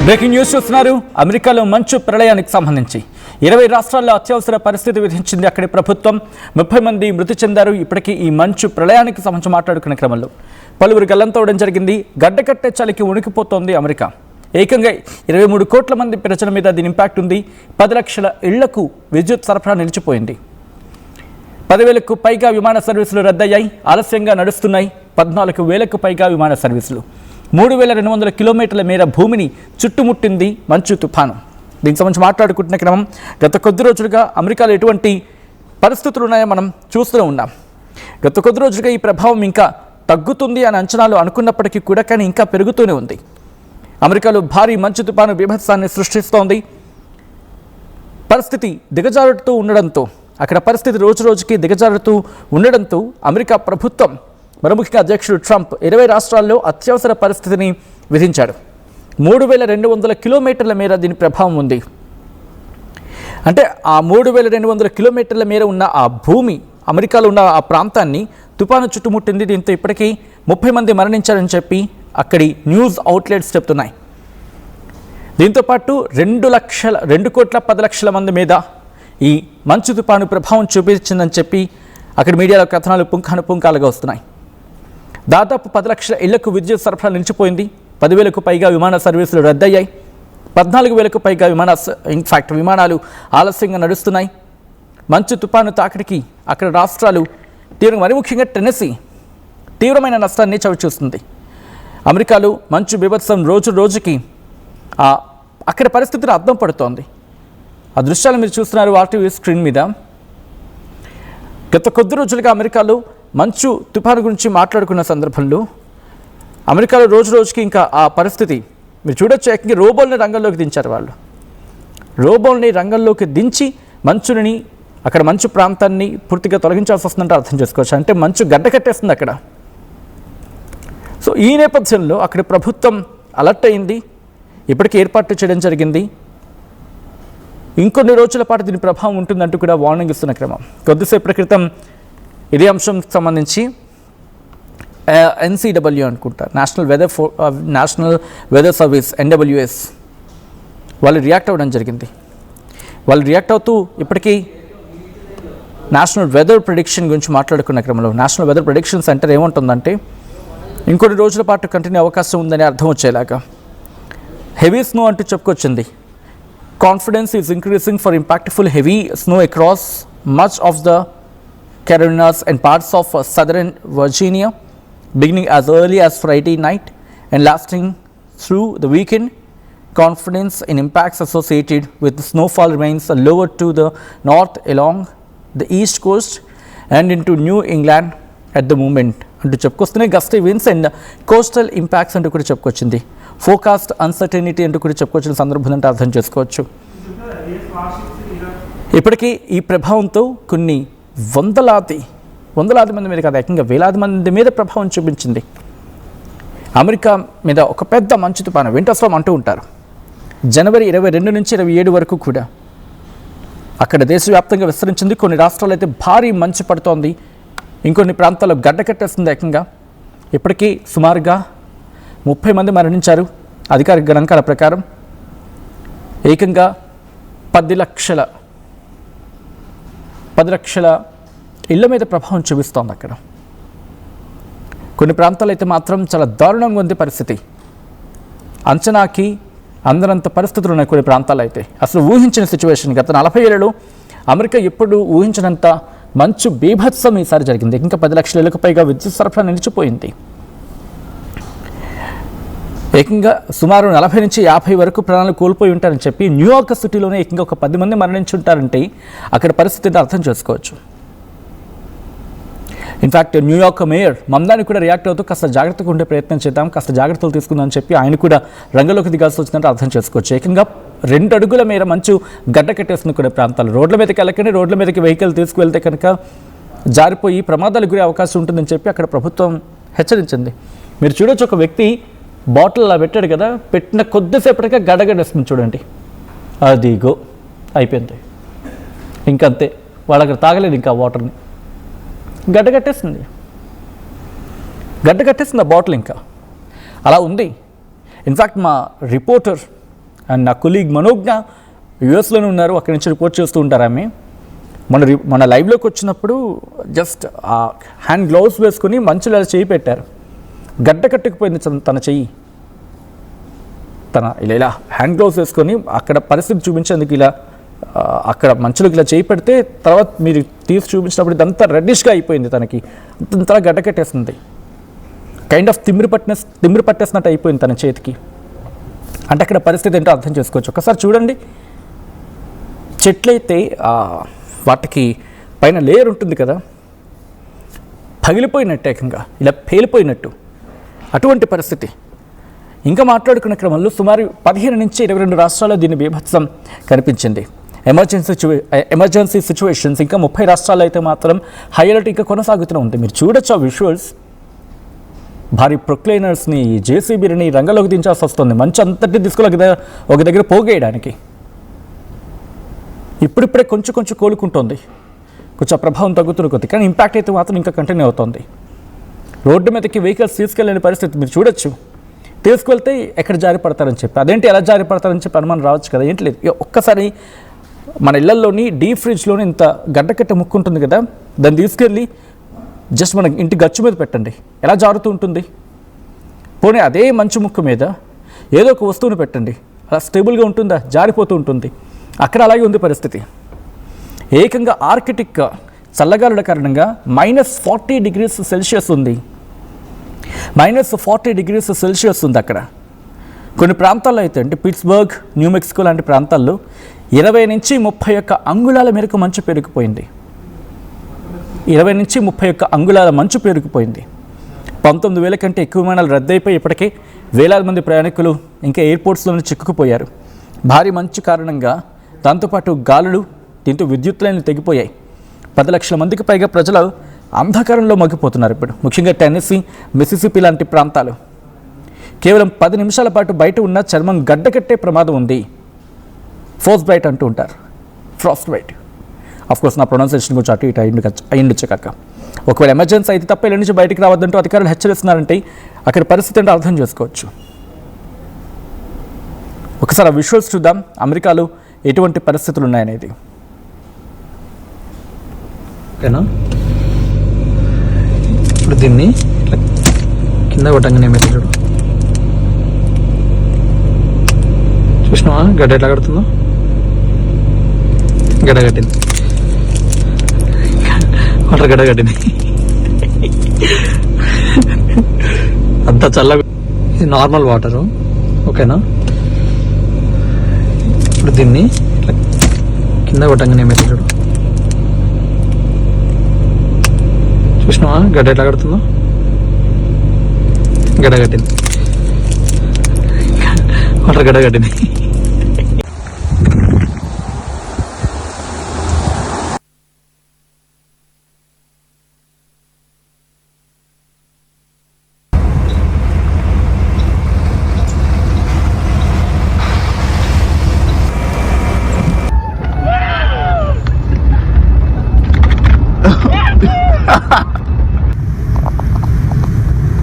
Breaking news చూస్తున్నారు. అమెరికాలో మంచు ప్రళయానికి సంబంధించి 20 రాష్ట్రాల్లో అత్యవసర పరిస్థితి విధించింది అక్కడి ప్రభుత్వం. 30 మంది మృతి చెందారు. ఇప్పటికీ ఈ మంచు ప్రళయానికి సంబంధించి మాట్లాడుకునే క్రమంలో పలువురు గల్లంతవడం జరిగింది. గడ్డకట్టే చలికి ఉణికిపోతోంది అమెరికా. ఏకంగా 23 కోట్ల మంది ప్రజల మీద దీని ఇంపాక్ట్ ఉంది. 10 లక్షల ఇళ్లకు విద్యుత్ సరఫరా నిలిచిపోయింది. 10,000కు పైగా విమాన సర్వీసులు రద్దయ్యాయి, ఆలస్యంగా నడుస్తున్నాయి. 14,000కు పైగా విమాన సర్వీసులు. 3,200 కిలోమీటర్ల మేర భూమిని చుట్టుముట్టింది మంచు తుఫాను. దీనికి సంబంధించి మాట్లాడుకుంటున్న క్రమం గత కొద్ది రోజులుగా అమెరికాలో ఎటువంటి పరిస్థితులు ఉన్నాయో మనం చూస్తూ ఉన్నాం. గత కొద్ది రోజులుగా ఈ ప్రభావం ఇంకా తగ్గుతుంది అని అంచనాలు అనుకున్నప్పటికీ కూడా కానీ ఇంకా పెరుగుతూనే ఉంది. అమెరికాలో భారీ మంచు తుఫాను బీభత్సాన్ని సృష్టిస్తోంది. పరిస్థితి దిగజారుతూ ఉండడంతో అక్కడ పరిస్థితి రోజు రోజుకి దిగజారుతూ ఉండడంతో అమెరికా ప్రభుత్వం మరోముఖ్యంగా అధ్యక్షుడు ట్రంప్ 20 రాష్ట్రాల్లో అత్యవసర పరిస్థితిని విధించాడు. 3,200 కిలోమీటర్ల మేర దీని ప్రభావం ఉంది. అంటే ఆ 3,200 కిలోమీటర్ల మేర ఉన్న ఆ భూమి, అమెరికాలో ఉన్న ఆ ప్రాంతాన్ని తుఫాను చుట్టుముట్టింది. దీంతో ఇప్పటికీ 30 మంది మరణించారని చెప్పి అక్కడి న్యూస్ అవుట్లెట్స్ చెప్తున్నాయి. దీంతోపాటు 2 కోట్ల 10 లక్షల మంది మీద ఈ మంచు తుఫాను ప్రభావం చూపించిందని చెప్పి అక్కడి మీడియాలో కథనాలు పుంఖానుపుంఖాలుగా వస్తున్నాయి. దాదాపు 10 లక్షల ఇళ్లకు విద్యుత్ సరఫరా నిలిచిపోయింది. 10,000కు పైగా విమాన సర్వీసులు రద్దయ్యాయి. 14,000కు పైగా విమానాలు ఆలస్యంగా నడుస్తున్నాయి. మంచు తుఫాను తాకిడికి అక్కడ రాష్ట్రాలు మరి ముఖ్యంగా టెన్నెసీ తీవ్రమైన నష్టాన్ని చవిచూస్తుంది. అమెరికాలో మంచు బీభత్సం రోజు రోజుకి అక్కడ పరిస్థితిని అర్థం పడుతోంది. ఆ దృశ్యాలు మీరు చూస్తున్నారు ఆర్టీవీ స్క్రీన్ మీద. గత కొద్ది రోజులుగా అమెరికాలో మంచు తుఫాను గురించి మాట్లాడుకున్న సందర్భంలో అమెరికాలో రోజు రోజుకి ఇంకా ఆ పరిస్థితి మీరు చూడొచ్చు. ఏకంగా రోబోల్ని రంగంలోకి దించారు వాళ్ళు. రోబోల్ని రంగంలోకి దించి మంచుని అక్కడ మంచు ప్రాంతాన్ని పూర్తిగా తొలగించాల్సి వస్తుందంటే అర్థం చేసుకోవచ్చు. అంటే మంచు గడ్డ కట్టేస్తుంది అక్కడ. సో ఈ నేపథ్యంలో అక్కడ ప్రభుత్వం అలర్ట్ అయింది. ఇప్పటికీ ఏర్పాట్లు చేయడం జరిగింది. ఇంకొన్ని రోజుల పాటు దీని ప్రభావం ఉంటుందంటూ కూడా వార్నింగ్ ఇస్తున్న క్రమం. కొద్దిసేపటి క్రితం ఇదే అంశంకి సంబంధించి NCW అనుకుంటా, నేషనల్ వెదర్ సర్వీస్ NWS వాళ్ళు రియాక్ట్ అవ్వడం జరిగింది. వాళ్ళు రియాక్ట్ అవుతూ ఇప్పటికీ నేషనల్ వెదర్ ప్రిడిక్షన్ గురించి మాట్లాడుకున్న క్రమంలో నేషనల్ వెదర్ ప్రిడిక్షన్ సెంటర్ ఏమంటుందంటే ఇంకొన్ని రోజుల పాటు కంటిన్యూ అవకాశం ఉందని అర్థం వచ్చేలాగా హెవీ స్నో అంటూ చెప్పుకొచ్చింది. Confidence is increasing for impactful heavy snow across much of the Carolinas and parts of southern Virginia, beginning as early as Friday night and lasting through the weekend. Confidence in impacts associated with the snowfall remains lower to the north along the east coast and into New England at the moment. అంటూ చెప్పుకొస్తున్నాయి. Gusty wins and coastal impacts అంటూ కూడా చెప్పుకొచ్చింది. Forecast uncertainty అంటూ కూడా చెప్పుకొచ్చిన సందర్భం అంటే అర్థం చేసుకోవచ్చు. ఇప్పటికీ ఈ ప్రభావంతో కొన్ని వందలాది మంది మీద కాదు, ఏకంగా వేలాది మంది మీద ప్రభావం చూపించింది. అమెరికా మీద ఒక పెద్ద మంచు తుఫాను వింటర్ స్టార్మ్ అంటూ ఉంటారు. జనవరి 22 నుంచి 27 వరకు కూడా అక్కడ దేశవ్యాప్తంగా విస్తరించింది. కొన్ని రాష్ట్రాలు అయితే భారీ మంచు పడుతోంది. ఇంకొన్ని ప్రాంతాల్లో గడ్డ కట్టేస్తుంది ఏకంగా. ఇప్పటికీ సుమారుగా 30 మంది మరణించారు అధికారిక గణాంకాల ప్రకారం. ఏకంగా 10 లక్షల ఇళ్ల మీద ప్రభావం చూపిస్తోంది అక్కడ. కొన్ని ప్రాంతాలు అయితే మాత్రం చాలా దారుణంగా ఉంది పరిస్థితి. అంచనాకి అందరంత పరిస్థితులు ఉన్నాయి కొన్ని ప్రాంతాలు అయితే. అసలు ఊహించిన సిచ్యువేషన్ గత 40 ఏళ్లలో అమెరికా ఎప్పుడు ఊహించినంత మంచు బీభత్సం ఈసారి జరిగింది. ఇంకా 10 లక్షల ఇళ్లకు పైగా విద్యుత్ సరఫరా నిలిచిపోయింది. ఏకంగా సుమారు 40 నుంచి 50 వరకు ప్రాణాలు కోల్పోయి ఉంటారని చెప్పి న్యూయార్క్ సిటీలోనే ఏకంగా ఒక 10 మంది మరణించి ఉంటారంటే అక్కడ పరిస్థితిని అర్థం చేసుకోవచ్చు. ఇన్ఫ్యాక్ట్ న్యూయార్క్ మేయర్ మమ్దాని కూడా రియాక్ట్ అవుతూ కాస్త జాగ్రత్తగా ఉండే ప్రయత్నం చేద్దాం, కాస్త జాగ్రత్తలు తీసుకుందామని చెప్పి ఆయన కూడా రంగంలోకి దిగాల్సి వచ్చినట్టు అర్థం చేసుకోవచ్చు. ఏకంగా 2 అడుగుల మేర మంచు గడ్డ కట్టేస్తుంది కొన్ని ప్రాంతాలు. రోడ్ల మీదకి వెళ్ళకండి, రోడ్ల మీదకి వెహికల్ తీసుకువెళ్తే కనుక జారిపోయి ప్రమాదాలకు గురే అవకాశం ఉంటుందని చెప్పి అక్కడ ప్రభుత్వం హెచ్చరించింది. మీరు చూడొచ్చు, ఒక వ్యక్తి బాటిల్ అలా పెట్టాడు కదా, పెట్టిన కొద్దిసేపటిగా గడగడేస్తుంది చూడండి. అదిగో అయిపోయింది, ఇంకంతే. వాళ్ళు అక్కడ తాగలేదు ఇంకా వాటర్ని. గడ్డకట్టేస్తుంది ఆ బాటిల్ ఇంకా అలా ఉంది. ఇన్ఫ్యాక్ట్ మా రిపోర్టర్ అండ్ నా కొలీగ్ మనోజ్ఞ యూఎస్లోనే ఉన్నారు, అక్కడి నుంచి రిపోర్ట్ చేస్తూ ఉంటారు ఆమె. మన లైవ్లోకి వచ్చినప్పుడు జస్ట్ ఆ హ్యాండ్ గ్లౌస్ వేసుకుని మంచులో ఇలా చేయి పెట్టారు, గడ్డ కట్టుకుపోయింది తన చెయ్యి. తన ఇలా హ్యాండ్ గ్లౌస్ వేసుకొని అక్కడ పరిస్థితి చూపించేందుకు ఇలా అక్కడ మంచులోకి ఇలా చేయి పెడితే తర్వాత మీరు తీసి చూపించినప్పుడు ఇదంతా రెడ్డిష్గా అయిపోయింది, తనకి అంతా గడ్డ కట్టేస్తుంది, కైండ్ ఆఫ్ తిమ్మిరి పట్టేసినట్టు అయిపోయింది తన చేతికి. అంటే అక్కడ పరిస్థితి ఏంటో అర్థం చేసుకోవచ్చు. ఒకసారి చూడండి, చెట్లయితే వాటికి పైన లేయర్ ఉంటుంది కదా, పగిలిపోయినట్టు, ఏకంగా ఇలా పేలిపోయినట్టు అటువంటి పరిస్థితి. ఇంకా మాట్లాడుకునే క్రమంలో సుమారు 15 నుంచి 22 రాష్ట్రాల్లో దీని బీభత్సం కనిపించింది. ఎమర్జెన్సీ సిచ్యువేషన్స్ ఇంకా 30 రాష్ట్రాల్లో అయితే మాత్రం హై అలర్ట్ ఇంకా కొనసాగుతూనే ఉంది. మీరు చూడొచ్చు ఆ విజువల్స్. భారీ ప్రొక్లైనర్స్ని, జేసీబీని రంగంలోకి దించాల్సి వస్తుంది మంచి అంతటి తీసుకుని ఒక దగ్గర పోగేయడానికి. ఇప్పుడిప్పుడే కొంచెం కోలుకుంటుంది, కొంచెం ప్రభావం తగ్గుతున్న కొద్ది, కానీ ఇంపాక్ట్ అయితే మాత్రం ఇంకా కంటిన్యూ అవుతుంది. రోడ్డు మీదకి వెహికల్స్ తీసుకెళ్ళని పరిస్థితి మీరు చూడొచ్చు. తీసుకెళ్తే ఎక్కడ జారి పడతారని చెప్పి, అదేంటి ఎలా జారి పడతారని చెప్పి అనుమానం రావచ్చు కదా, ఏంటి లేదు. ఒక్కసారి మన ఇళ్లలోని డీప్ ఫ్రిడ్జ్లోని ఇంత గడ్డకట్ట ముక్కు ఉంటుంది కదా, దాన్ని తీసుకెళ్ళి జస్ట్ మన ఇంటి గచ్చు మీద పెట్టండి, ఎలా జారుతూ ఉంటుంది. పోనీ అదే మంచు ముక్కు మీద ఏదో ఒక వస్తువుని పెట్టండి, అలా స్టేబుల్గా ఉంటుందా, జారిపోతూ ఉంటుంది. అక్కడ అలాగే ఉంది పరిస్థితి. ఏకంగా ఆర్కిటిక్ చల్లగాలుల కారణంగా -40 degrees Celsius ఉంది, -40 degrees Celsius ఉంది అక్కడ. కొన్ని ప్రాంతాల్లో అయితే అంటే పిట్స్బర్గ్, న్యూ మెక్సికో లాంటి ప్రాంతాల్లో 20 నుంచి 31 అంగుళాల మేరకు మంచు పెరిగిపోయింది. 20 నుంచి 31 అంగుళాల మంచు పెరిగిపోయింది. 19,000 కంటే ఎక్కువ విమానాలు రద్దయిపోయి ఇప్పటికే వేలాది మంది ప్రయాణికులు ఇంకా ఎయిర్పోర్ట్స్లోనే చిక్కుకుపోయారు. భారీ మంచు కారణంగా దాంతోపాటు గాలులు, దీంతో విద్యుత్ లైన్లు తెగిపోయాయి. 10 లక్షల మందికి పైగా ప్రజలు అంధకారంలో మగ్గిపోతున్నారు ఇప్పుడు, ముఖ్యంగా టెన్నెసీ, మిసిసిపి లాంటి ప్రాంతాలు. కేవలం 10 నిమిషాల పాటు బయట ఉన్న చర్మం గడ్డకట్టే ప్రమాదం ఉంది. ఫోర్స్ బైట్ అంటూ ఉంటారు, ఫ్రాస్ట్ బైట్. అఫ్కోర్స్ నా ప్రొనౌన్సియేషన్ కొంచెం అటు ఇటు అయ్యిండొచ్చు కాక. ఒకవేళ ఎమర్జెన్సీ అయితే తప్ప ఇళ్ళ నుంచి బయటికి రావద్దంటూ అధికారులు హెచ్చరిస్తున్నారంటే అక్కడ పరిస్థితి అంటే అర్థం చేసుకోవచ్చు. ఒకసారి ఆ విజువల్స్ చూద్దాం, అమెరికాలో ఎటువంటి పరిస్థితులు ఉన్నాయనేది. ఓకేనా, ఇప్పుడు దీన్ని కింద కొట్టంగానే ఏమైతే చూడు, చూసినావా గడ్డ ఎట్లా కడుతుందో, గడ్డ కట్టింది, వాటర్ గడ్డ కట్టింది. అంత చల్లగా, ఇది నార్మల్ వాటరు. ఓకేనా, ఇప్పుడు దీన్ని కింద కొట్టంగానే ఏమైతే చూడు, చూసినావా గడ్డ ఎట్లా కడుతుందో, గడ్డ కట్టింది, వాటర్ గడ్డ కట్టింది.